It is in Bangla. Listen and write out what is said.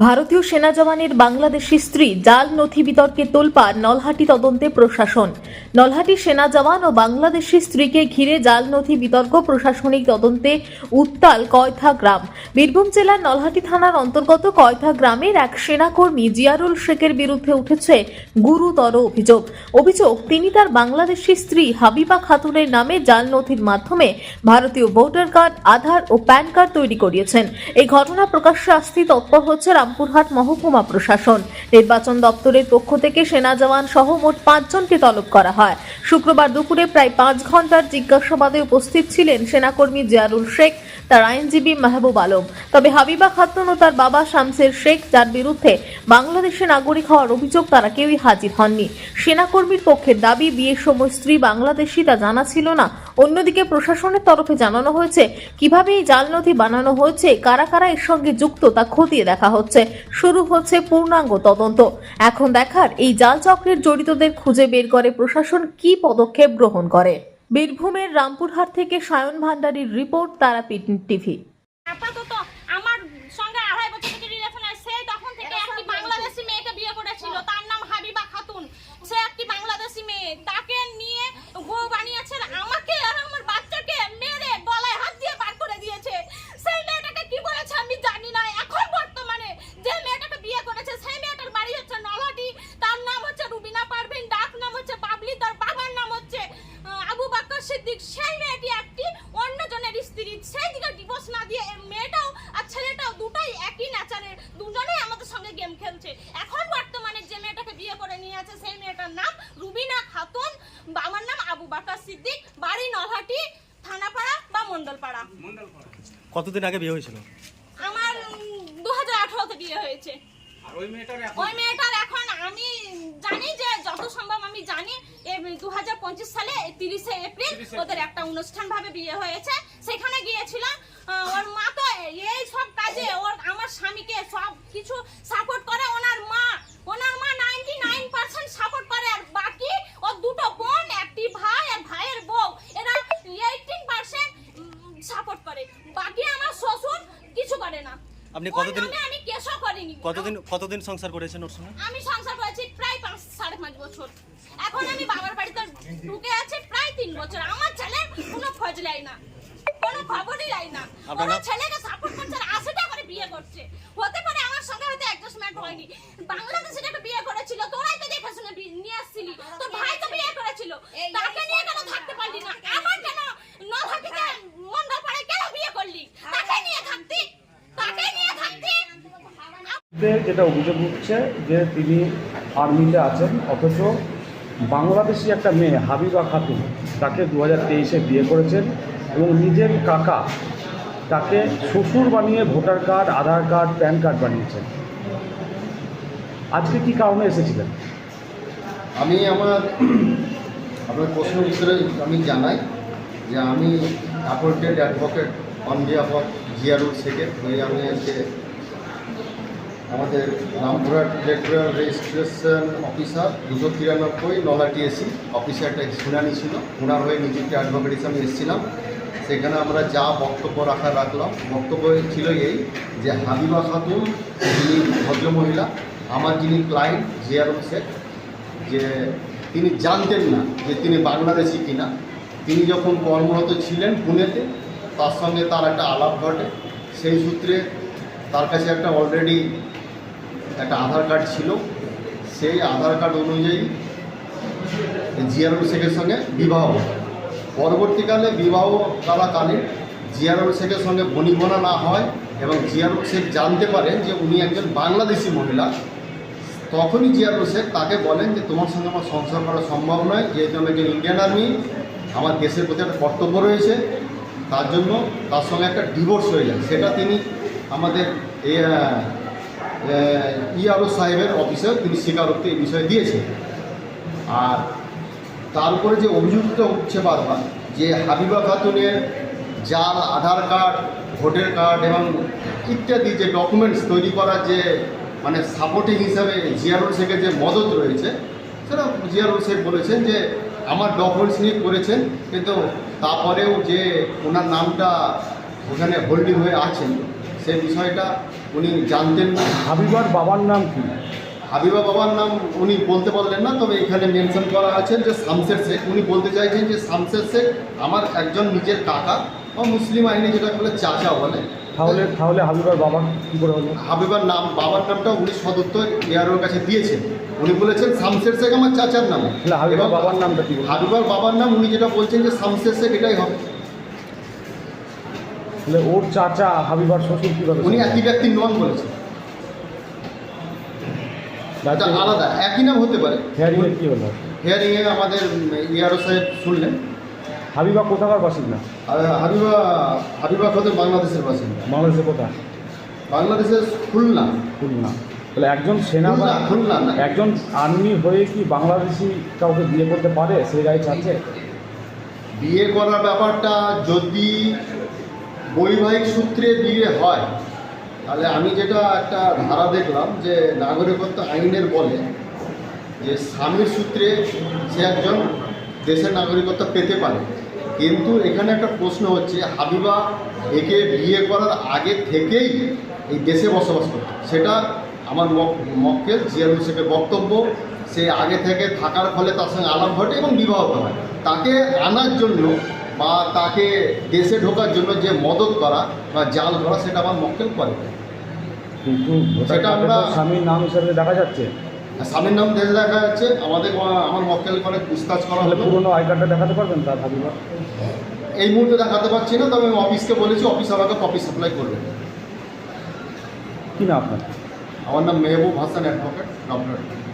ভারতীয় সেনা জওয়ানের বাংলাদেশি স্ত্রী জাল নথি বিতর্কে তোলপাড় নলহাটি তদন্তে প্রশাসন। নলহাটি সেনা জওয়ান ও বাংলাদেশি স্ত্রীকে ঘিরে জাল নথি বিতর্ক প্রশাসনিক তদন্তে উত্তাল কয়থা গ্রাম। বীরভূম জেলার নলহাটি থানার অন্তর্গত কয়থা গ্রামের এক সেনাকর্মী জিয়ারুল শেখের বিরুদ্ধে উঠেছে গুরুতর অভিযোগ তিনি তার বাংলাদেশি স্ত্রী হাবিবা খাতুনের নামে জাল নথির মাধ্যমে ভারতীয় ভোটার কার্ড, আধার ও প্যান কার্ড তৈরি করিয়েছেন। এই ঘটনা প্রকাশ্যে আসতে তৎপর হচ্ছে রামপুরহাট মহকুমা প্রশাসন। নির্বাচন দপ্তরের পক্ষ থেকে সেনা জওয়ান সহ মোট 5 জনকে তলব করা হয়। শুক্রবার দুপুরে প্রায় 5 ঘন্টার জিজ্ঞাসাবাদে উপস্থিত ছিলেন সেনাকর্মী জিয়ারুল শেখ, তার আইনজীবী মাহবুব আলম। তবে হাবিবা খাতুন ও তার বাবা শামসের শেখ, যার বিরুদ্ধে বাংলাদেশে নাগরিক হওয়ার অভিযোগ, তারা কেউই হাজির হননি। সেনাকর্মীর পক্ষের দাবি, বিয়ের সময় স্ত্রী বাংলাদেশি তা জানা ছিল না। অন্যদিকে প্রশাসনের তরফে জানানো হয়েছে কিভাবে এই জাল নথি বানানো হয়েছে, কারা কারা এর সঙ্গে যুক্ত তা খতিয়ে দেখা হচ্ছে। শুরু হচ্ছে পূর্ণাঙ্গ তদন্ত। এখন দেখার এই জাল চক্রের জড়িতদের খুঁজে বের করে প্রশাসন কি পদক্ষেপ গ্রহণ করে। বীরভূমের রামপুরহাট থেকে সায়ন ভান্ডারীর রিপোর্ট, তারাপীঠ টিভি। আপাতত আমার সঙ্গে 2.5 বছর থেকে রিলেশন আছে। সেই তখন থেকে একটি বাংলাদেশি মেয়েকে বিয়ে করেছিল, তার নাম হাবিবা খাতুন। সে একটি বাংলাদেশি মেয়ে, তাকে নিয়ে বউ বানিয়েছে, আমাকে আর আমার বাচ্চাকে মেরে গলায় হাত দিয়ে বার করে দিয়েছে। সেই মেয়েটাকে কি বলেছে আমি জানি না। এখন বর্তমানে যে মেয়েটাকে বিয়ে করেছে সেই মেয়েটার বাড়ি হচ্ছে নলহাটি, তার নাম হচ্ছে রুবিনা পারভিন, ডাক নাম হচ্ছে বাবলি, তার বাবার নাম হচ্ছে আবু বকর সিদ্দিক। সেই মেয়েটি একটি অন্যজনের স্ত্রী। সেই দিকে ডিভোর্স না দিয়ে মেয়েটাও আর ছেলেটাও দুটাই একই নেচারের, দুজনেই আমাদের সঙ্গে গেম খেলছে। এখন বর্তমানে যে মেয়েটাকে বিয়ে করে নিয়ে আছে সেই মেয়েটার নাম রুবিনা খাতুন, বাবার নাম আবু বকর সিদ্দিক, বাড়ি নলহাটি, থানাপাড়া বা মন্ডলপাড়া। কতদিন আগে বিয়ে হয়েছিল? আমার 2018-তে বিয়ে হয়েছে। ওই মেয়েটার এখন আমি জানি যে যত সম্ভব আমি জানি 2025 সালে 30 এপ্রিল ওদের একটা অনুষ্ঠান ভাবে বিয়ে হয়েছে। সেখানে গিয়েছিলাম। ওর মা তো এই সব কাজে আমার স্বামীকে সব কিছু সাপোর্ট করে। ওনার মা 99% সাপোর্ট করে, আর বাকি ওর দুটো বোন, একটি ভাই আর ভাইয়ের বউ, এরা 18% সাপোর্ট করে। বাকি আমার শ্বশুর কিছু করে না। আপনি আমি কেসও করিনি। কতদিন সংসার করেছেন ওর সঙ্গে? আমি সংসার করেছি প্রায় 5.5 বছর। এখন আমি বাবার বাড়িতে ঢুকে আছি প্রায় 3 বছর। আমার ছেলে কোনো খোঁজ লাই না, কোনো খবরই লাই না। আমার ছেলেকে সাপোর্ট করছে, 80 টাকা করে বিয়ে করছে। হতে পারে আমার সঙ্গে হয়তো অ্যাডজাস্টমেন্ট হয়নি। বাংলাদেশে একটা বিয়ে করেছিল, তোরাই তো দেখে শুনে নিয়ে আসছিলি। তোর ভাই তো বিয়ে করেছিল, তাকে নিয়ে কেন থাকতে পারলি না? আমার কেন নলহাটিতে মন্ডলপাড়ায় কেন বিয়ে করলি? তাকে নিয়ে থাকতি। যেটা অভিযোগ উঠছে যে তিনি আর্মিতে আছেন, অথচ বাংলাদেশি একটা মেয়ে হাবিবা খাতুন তাকে 2023-এ বিয়ে করেছেন এবং নিজের কাকা তাকে শ্বশুর বানিয়ে ভোটার কার্ড, আধার কার্ড, প্যান কার্ড বানিয়েছেন। আজকে কি কারণে এসেছিলেন? আমি আপনার প্রশ্ন উত্তরে আমি জানাই যে আমি appointed advocate on behalf of Ziarul শেখের হয়ে আমি আজকে আমাদের Rampurhat electoral registration officer 293 Nalhati AC অফিসে একটা শুনানি ছিল, ওনার হয়ে নিজেকে অ্যাডভোকেট হিসাবে এসেছিলাম। সেখানে আমরা যা বক্তব্য রাখলাম, বক্তব্য ছিল এই যে হাবিবা খাতুন যিনি ভদ্রমহিলা, আমার যিনি ক্লায়েন্ট জিয়ারুল শেখ, যে তিনি জানতেন না যে তিনি বাংলাদেশি কিনা। তিনি যখন কর্মরত ছিলেন পুনেতে, তার সঙ্গে তার একটা আলাপ ঘটে। সেই সূত্রে তার কাছে একটা অলরেডি একটা আধার কার্ড ছিল। সেই আধার কার্ড অনুযায়ী জিয়ারুল শেখের সঙ্গে বিবাহ হয়। পরবর্তীকালে বিবাহ চলাকালীন জিয়ারুল শেখের সঙ্গে বনিবনা না হয় এবং জিয়ারুল শেখ জানতে পারেন যে উনি একজন বাংলাদেশি মহিলা। তখনই জিয়ারুল শেখ তাকে বলেন যে তোমার সঙ্গে আমার সংসার করা সম্ভব নয়, যেহেতু আমি একজন ইন্ডিয়ান আর্মি, আমার দেশের প্রতি একটা কর্তব্য রয়েছে। তার জন্য তার সঙ্গে একটা ডিভোর্স হয়ে যায়। সেটা তিনি আমাদের ইআরও সাহেবের অফিসে তিনি স্বীকারোক্তি এই বিষয়ে দিয়েছেন। আর তারপরে যে অভিযুক্ত উঠছে বারবার যে হাবিবা খাতুনের জাল আধার কার্ড, ভোটার কার্ড এবং ইত্যাদি যে ডকুমেন্টস তৈরি করার যে মানে সাপোর্টিং হিসাবে জিয়ারুল শেখের যে মদত রয়েছে, সেটা জিয়ারুল শেখ বলেছেন যে আমার ডকুমেন্টস নিয়ে করেছেন, কিন্তু তারপরেও যে ওনার নামটা ওখানে হোল্ডিং হয়ে আছেন সেই বিষয়টা উনি জানতেন না। হাবিবার বাবার নাম কি? হাবিবা বাবার নাম উনি বলতে পারলেন না, তবে এখানে মেনশন করা আছে যে শামসের শেখ। উনি বলতে চাইছেন যে শামসের শেখ আমার একজন নিজের কাকা বা মুসলিম আইনে যেটা বলে চাচা বলে। তাহলে হাবিবার বাবা কী করে হলো? হাবিবার বাবার নামটা উনি সদুত্তর এআরওর কাছে দিয়েছেন। উনি বলেছেন শামসের শেখ আমার চাচার নাম। তাহলে হাবিবার বাবার নামটা কি? হাবিবার বাবার নাম উনি যেটা বলছেন যে শামসের শেখ, এটাই হবে। তাহলে ওর চাচা হাবিবার শ্বশুর কীভাবে? উনি একই ব্যক্তি নন বলেছেন। এটা আলাদা, একই নাম হতে পারে। হেয়ারিংয়ে কী হলো? হিয়ারিংয়ে আমাদের এআরও সাহেব শুনলেন। হাবিবা কোথাকার বাসিন্দা? আর হাবিবা খাতুন বাংলাদেশের বাসিন্দা। বাংলাদেশে কোথা? বাংলাদেশের খুলনা। খুলনা। তাহলে একজন সেনা বা খুলনা না। একজন আর্মি হয়ে কি বাংলাদেশি কাউকে বিয়ে করতে পারে? সেই রাইটস আছে? বিয়ে করার ব্যাপারটা যদি বৈবাহিক সূত্রে বিয়ে হয়, তাহলে আমি যেটা একটা ধারা দেখলাম যে নাগরিকত্ব আইনের বলে যে স্বামীর সূত্রে সে একজন দেশের নাগরিকত্ব পেতে পারে। কিন্তু এখানে একটা প্রশ্ন হচ্ছে, হাবিবা একে বিয়ে করার আগে থেকেই এই দেশে বসবাস করত, সেটা আমার মক্কেল জিয়ারুল শেখের বক্তব্য। সে আগে থেকে থাকার ফলে তার সঙ্গে আলাপ ঘটে এবং বিবাহ হয়। তাকে আনার জন্য বা তাকে দেশে ঢোকার জন্য যে মদত করা বা জাল করা, সেটা আমার মক্কেল করে। কিন্তু সেটা আমরা- স্বামীর নাম হিসাবে দেখা যাচ্ছে। স্বামীর নাম দেশে দেখা যাচ্ছে। আমার মক্কেল করে পুছতাছ করা তাহলে হলো। পুরোনো আই কার্ডটা দেখাতে পারবেন তার হাবিবা? এই মুহূর্তে দেখাতে পারছি না, তবে আমি অফিসকে বলেছি, অফিস আমাকে কপি সাপ্লাই করবে। কি না আপনার? আমার নাম মেহবুব হাসান, অ্যাডভোকেট, ডক্টর।